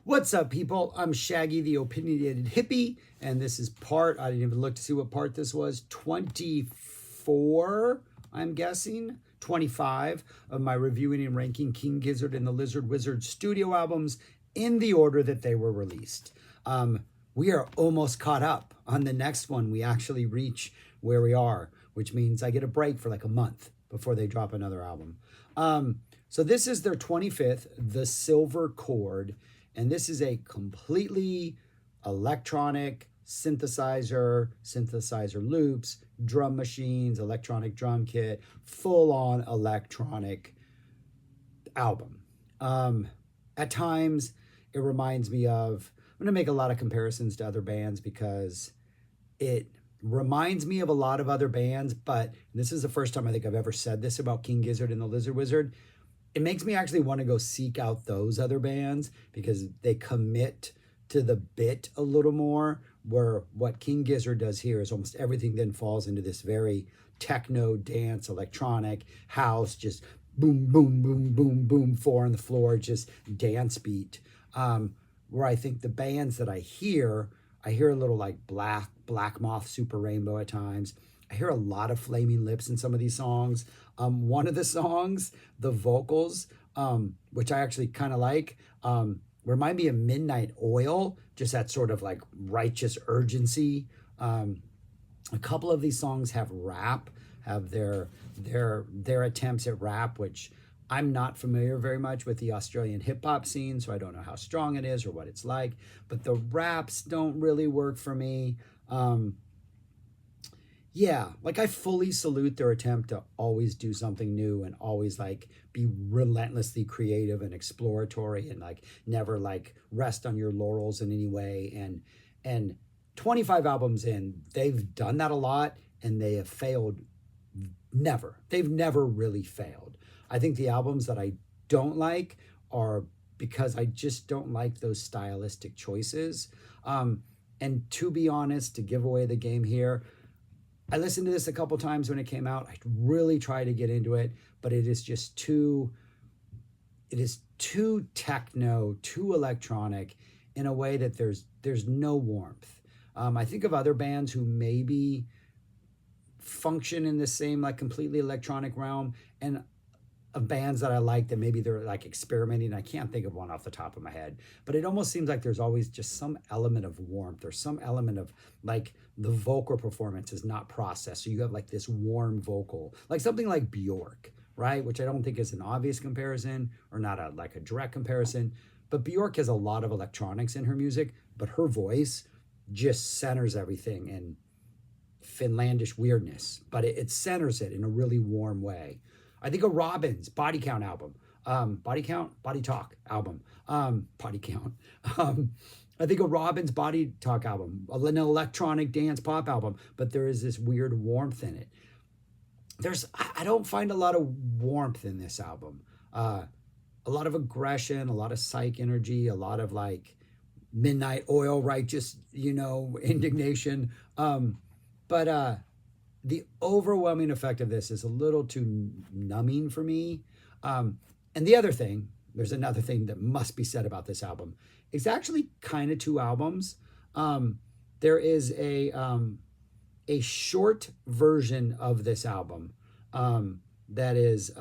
What's up, people? I'm Shaggy, the opinionated hippie, and this is I didn't even look to see what part this was, 24, I'm guessing, 25 of my reviewing and ranking King Gizzard and the Lizard Wizard studio albums in the order that they were released. We are almost caught up. On the next one, we actually reach where we are, which means I get a break for like a month before they drop another album. So this is their 25th, The Silver Chord. And this is a completely electronic synthesizer loops, drum machines, electronic drum kit, full-on electronic album. At times, it reminds me of, I'm going to make a lot of comparisons to other bands because it reminds me of a lot of other bands, but this is the first time I think I've ever said this about King Gizzard and the Lizard Wizard. It makes me actually want to go seek out those other bands because they commit to the bit a little more, where what King Gizzard does here is almost everything then falls into this very techno, dance, electronic, house, just boom, boom, boom, boom, boom, four on the floor, just dance beat. Where I think the bands that I hear a little like Black Moth, Super Rainbow at times. I hear a lot of Flaming Lips in some of these songs. One of the songs, the vocals, which I actually kind of like, remind me of Midnight Oil, just that sort of like righteous urgency. A couple of these songs have rap, have their attempts at rap, which I'm not familiar very much with the Australian hip hop scene, so I don't know how strong it is or what it's like. But the raps don't really work for me. Yeah, like I fully salute their attempt to always do something new and always like be relentlessly creative and exploratory and like never like rest on your laurels in any way. And 25 albums in, they've done that a lot and they have failed. They've never really failed. I think the albums that I don't like are because I just don't like those stylistic choices. And to be honest, to give away the game here, I listened to this a couple times when it came out. I really tried to get into it, but it is too techno, too electronic in a way that there's no warmth. I think of other bands who maybe function in the same like completely electronic realm, and of bands that I like that maybe they're like experimenting. I can't think of one off the top of my head, but it almost seems like there's always just some element of warmth or some element of like the vocal performance is not processed. So you have like this warm vocal, like something like Bjork, right? Which I don't think is an obvious comparison or not like a direct comparison, but Bjork has a lot of electronics in her music, but her voice just centers everything in Finlandish weirdness, but it centers it in a really warm way. I think of Robin's Body Count album, Body Talk album, Body Count. I think of Robin's Body Talk album, an electronic dance pop album, but there is this weird warmth in it. I don't find a lot of warmth in this album. A lot of aggression, a lot of psych energy, a lot of like Midnight Oil, righteous, indignation. But the overwhelming effect of this is a little too numbing for me. And there's another thing that must be said about this album. It's actually kind of two albums. There is a short version of this album that is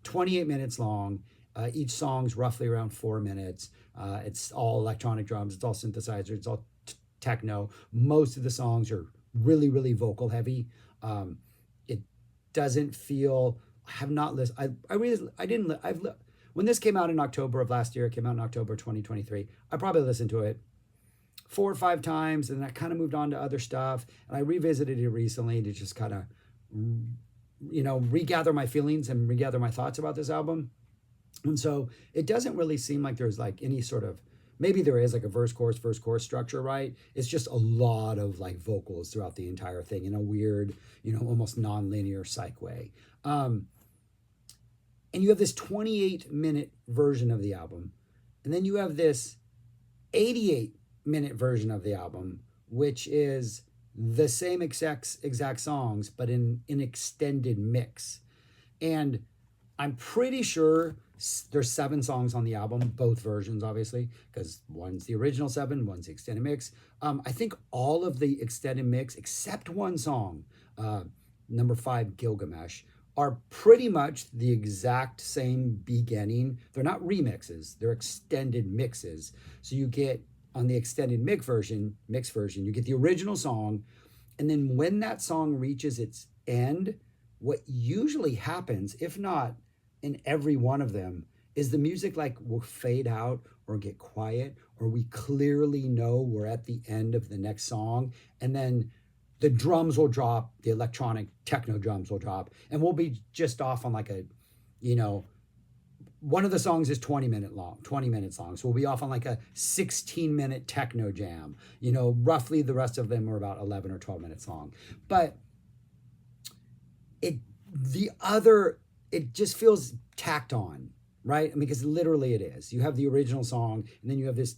28 minutes long. Each song's roughly around 4 minutes. It's all electronic drums. It's all synthesizer. It's all techno. Most of the songs are really, really vocal heavy. It doesn't feel, I have not listened. When this came out in October of last year, it came out in October 2023. I probably listened to it 4 or 5 times, and I kind of moved on to other stuff. And I revisited it recently to just kind of, regather my feelings and regather my thoughts about this album. And so it doesn't really seem like there's like any sort of, maybe there is like a verse chorus structure, right? It's just a lot of like vocals throughout the entire thing in a weird, almost non-linear psych way. And you have this 28-minute version of the album. And then you have this 88-minute version of the album, which is the same exact songs, but in an extended mix. And I'm pretty sure There's 7 songs on the album, both versions, obviously, because one's the original 7, one's the extended mix. I think all of the extended mix, except one song, number 5, Gilgamesh, are pretty much the exact same beginning. They're not remixes, they're extended mixes. So you get on the extended mix version, you get the original song, and then when that song reaches its end, what usually happens, if not in every one of them, is the music like will fade out or get quiet, or we clearly know we're at the end of the next song, and then the drums will drop, the electronic techno drums will drop, and we'll be just off on like a, you know, one of the songs is 20 minutes long. So we'll be off on like a 16-minute techno jam. You know, roughly the rest of them are about 11 or 12 minutes long. But it just feels tacked on, right? I mean, because literally it is. You have the original song, and then you have this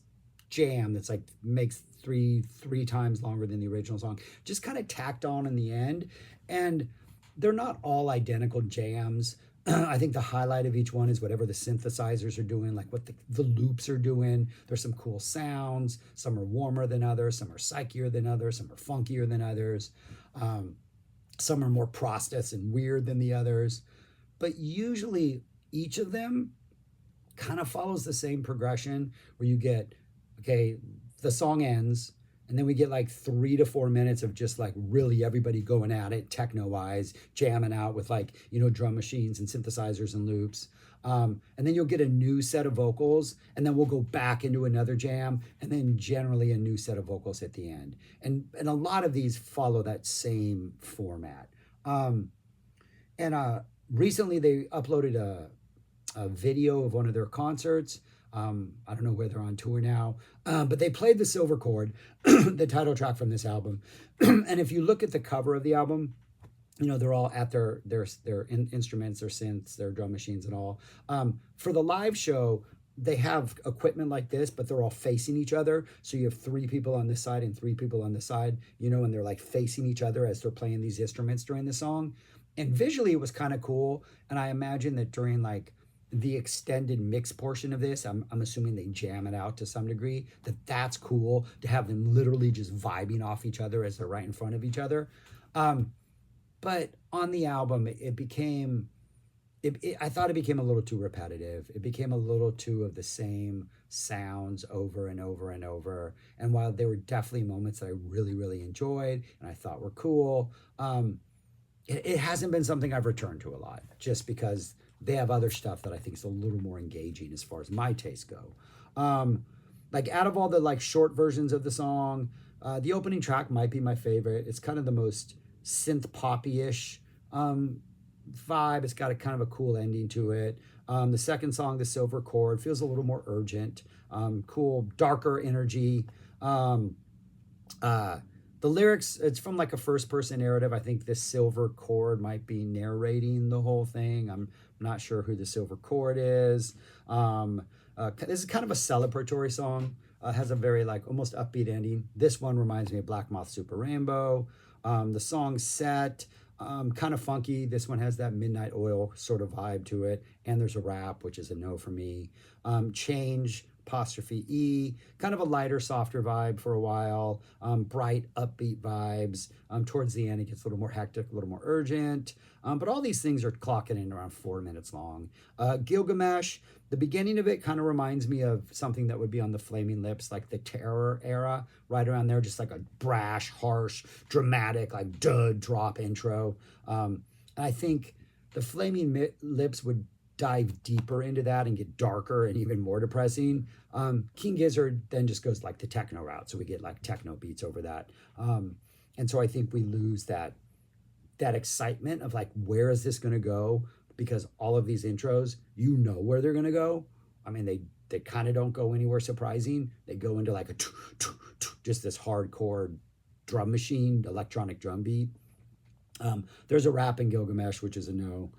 jam that's like makes three times longer than the original song, just kind of tacked on in the end. And they're not all identical jams. I think the highlight of each one is whatever the synthesizers are doing, like what the loops are doing. There's some cool sounds. Some are warmer than others, some are psychier than others, some are funkier than others, some are more processed and weird than the others. But usually each of them kind of follows the same progression, where you get, okay, the song ends, and then we get like 3 to 4 minutes of just like really everybody going at it, techno-wise, jamming out with like, you know, drum machines and synthesizers and loops. And then you'll get a new set of vocals, and then we'll go back into another jam, and then generally a new set of vocals at the end. And a lot of these follow that same format. Recently they uploaded a video of one of their concerts. I don't know where they're on tour now, but they played the Silver Chord, the title track from this album. And if you look at the cover of the album, you know, they're all at their instruments, their synths, their drum machines and all. For the live show, they have equipment like this, but they're all facing each other. So you have 3 people on this side and 3 people on this side, you know, and they're like facing each other as they're playing these instruments during the song. And visually it was kind of cool. And I imagine that during like the extended mix portion of this, I'm assuming they jam it out to some degree, that's cool to have them literally just vibing off each other as they're right in front of each other. But on the album, I thought it became a little too repetitive. It became a little too of the same sounds over and over and over. And while there were definitely moments that I really, really enjoyed and I thought were cool, it hasn't been something I've returned to a lot, just because they have other stuff that I think is a little more engaging as far as my tastes go. Like out of all the like short versions of the song, the opening track might be my favorite. It's kind of the most synth poppy-ish vibe. It's got a kind of a cool ending to it. The second song, The Silver Chord, feels a little more urgent, cool, darker energy. The lyrics, it's from like a first-person narrative. I think this Silver Chord might be narrating the whole thing. I'm not sure who the Silver Chord is. This is kind of a celebratory song. Has a very like almost upbeat ending. This one reminds me of Black Moth Super Rainbow. The song's set, kind of funky. This one has that Midnight Oil sort of vibe to it. And there's a rap, which is a no for me. Change, apostrophe E, kind of a lighter, softer vibe for a while. Bright, upbeat vibes. Towards the end, it gets a little more hectic, a little more urgent. But all these things are clocking in around 4 minutes long. Gilgamesh, the beginning of it kind of reminds me of something that would be on the Flaming Lips, like the Terror era, right around there, just like a brash, harsh, dramatic, like drop intro. And I think the Flaming Lips would dive deeper into that and get darker and even more depressing. King Gizzard then just goes like the techno route, so we get like techno beats over that. And so I think we lose that excitement of like, where is this going to go? Because all of these intros, you know where they're going to go. I mean, they kind of don't go anywhere surprising. They go into like just this hardcore drum machine, electronic drum beat. There's a rap in Gilgamesh, which is a no.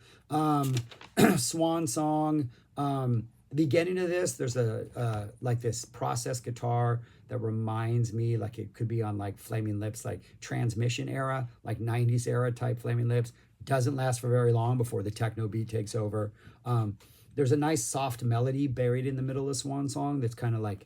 Swan Song. The beginning of this, there's a like this processed guitar that reminds me, like it could be on like Flaming Lips, like Transmission era, like 90s era type Flaming Lips. Doesn't last for very long before the techno beat takes over. There's a nice soft melody buried in the middle of Swan Song that's kind of like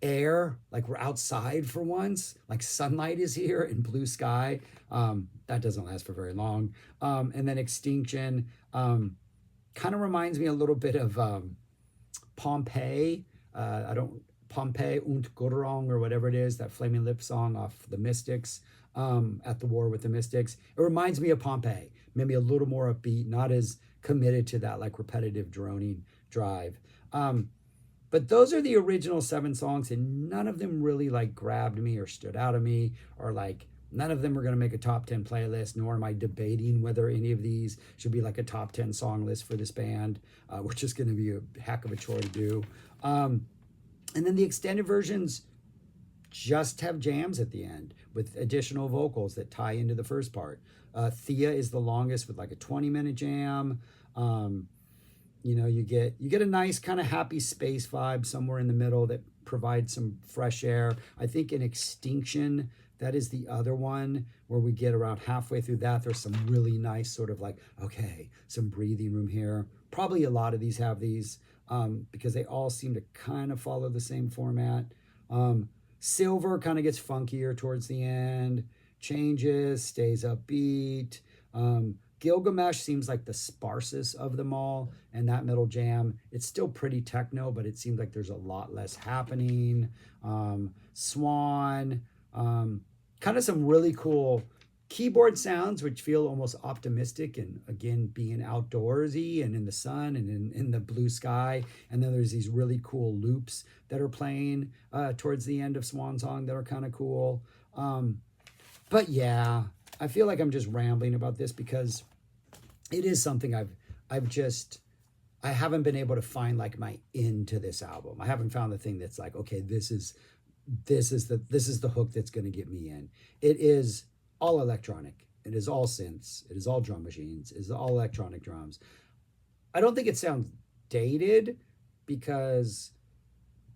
air, like we're outside for once, like sunlight is here and blue sky. That doesn't last for very long. And then Extinction kind of reminds me a little bit of Pompeii. I don't Pompeii und Gurong or whatever it is, that Flaming Lips song off the Mystics, at the war with the Mystics. It reminds me of Pompeii, maybe a little more upbeat, not as committed to that like repetitive droning drive. But those are the original 7 songs, and none of them really like grabbed me or stood out of me, or like none of them are going to make a top 10 playlist, nor am I debating whether any of these should be like a top 10 song list for this band, which is going to be a heck of a chore to do. And then the extended versions just have jams at the end with additional vocals that tie into the first part. Thea is the longest with like a 20-minute jam. You know, you get a nice kind of happy space vibe somewhere in the middle that provides some fresh air. I think in Extinction, that is the other one where we get around halfway through that. There's some really nice sort of like, okay, some breathing room here. Probably a lot of these have these because they all seem to kind of follow the same format. Silver kind of gets funkier towards the end, changes, stays upbeat. Gilgamesh seems like the sparsest of them all, and that middle jam, it's still pretty techno, but it seems like there's a lot less happening. Swan, kind of some really cool keyboard sounds, which feel almost optimistic, and again, being outdoorsy and in the sun and in the blue sky. And then there's these really cool loops that are playing towards the end of Swan Song that are kind of cool. But yeah, I feel like I'm just rambling about this because it is something I haven't been able to find like my into this album. I haven't found the thing that's like, okay, this is the hook that's going to get me in. It is all electronic. It is all synths. It is all drum machines. It is all electronic drums. I don't think it sounds dated because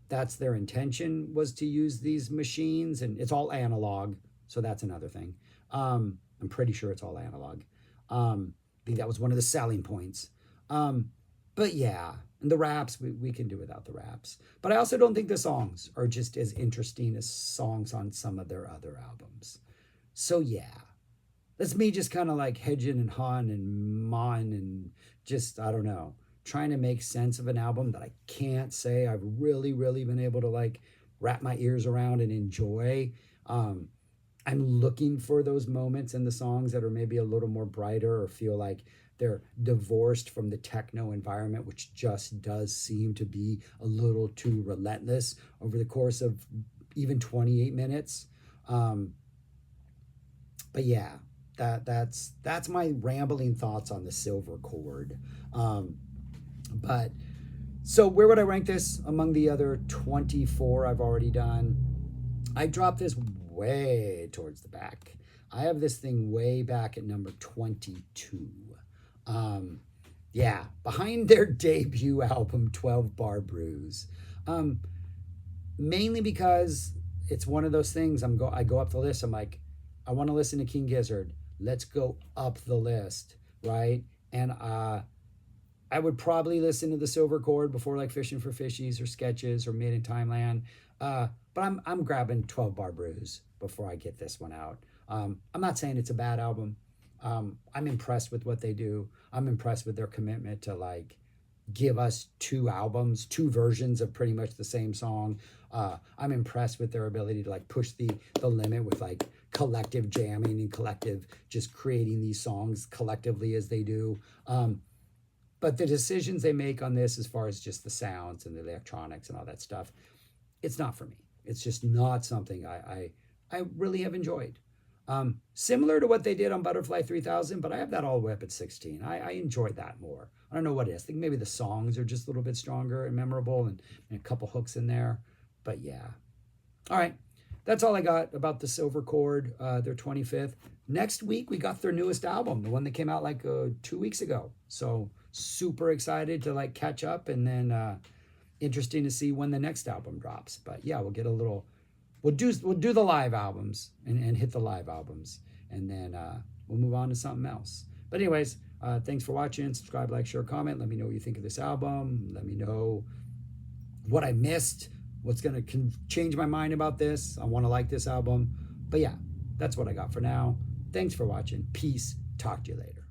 that's their intention, was to use these machines, and it's all analog. So that's another thing. I'm pretty sure it's all analog. I think that was one of the selling points. But yeah, and the raps, we can do without the raps. But I also don't think the songs are just as interesting as songs on some of their other albums. So yeah, that's me just kind of like hedging and hawing and mawing and just, I don't know, trying to make sense of an album that I can't say I've really, really been able to like wrap my ears around and enjoy. I'm looking for those moments in the songs that are maybe a little more brighter or feel like they're divorced from the techno environment, which just does seem to be a little too relentless over the course of even 28 minutes. But yeah, that's my rambling thoughts on the Silver Chord. But so where would I rank this among the other 24 I've already done? I dropped this way towards the back. I have this thing way back at number 22. Yeah, behind their debut album, 12 Bar Brews. Mainly because it's one of those things, I go up the list, I'm like, I want to listen to King Gizzard. Let's go up the list, right? And I would probably listen to the Silver Chord before like Fishing for Fishies or Sketches or Made in Timeland. But I'm grabbing 12 Bar Brews before I get this one out. I'm not saying it's a bad album. I'm impressed with what they do. I'm impressed with their commitment to like give us 2 albums, 2 versions of pretty much the same song. I'm impressed with their ability to like push the limit with like collective jamming and collective just creating these songs collectively as they do. But the decisions they make on this as far as just the sounds and the electronics and all that stuff, it's not for me. It's just not something I really have enjoyed. Similar to what they did on Butterfly 3000, but I have that all the way up at 16. I enjoyed that more. I don't know what it is. I think maybe the songs are just a little bit stronger and memorable and a couple hooks in there. But yeah. All right. That's all I got about the Silver Chord, their 25th. Next week, we got their newest album, the one that came out like 2 weeks ago. So super excited to like catch up, and then interesting to see when the next album drops. But yeah, we'll do the live albums and hit the live albums, and then we'll move on to something else. But anyways, Thanks for watching. Subscribe, like, share, comment. Let me know what you think of this album. Let me know what I missed, what's going to change my mind about this. I want to like this album. But yeah, that's what I got for now. Thanks for watching. Peace. Talk to you later.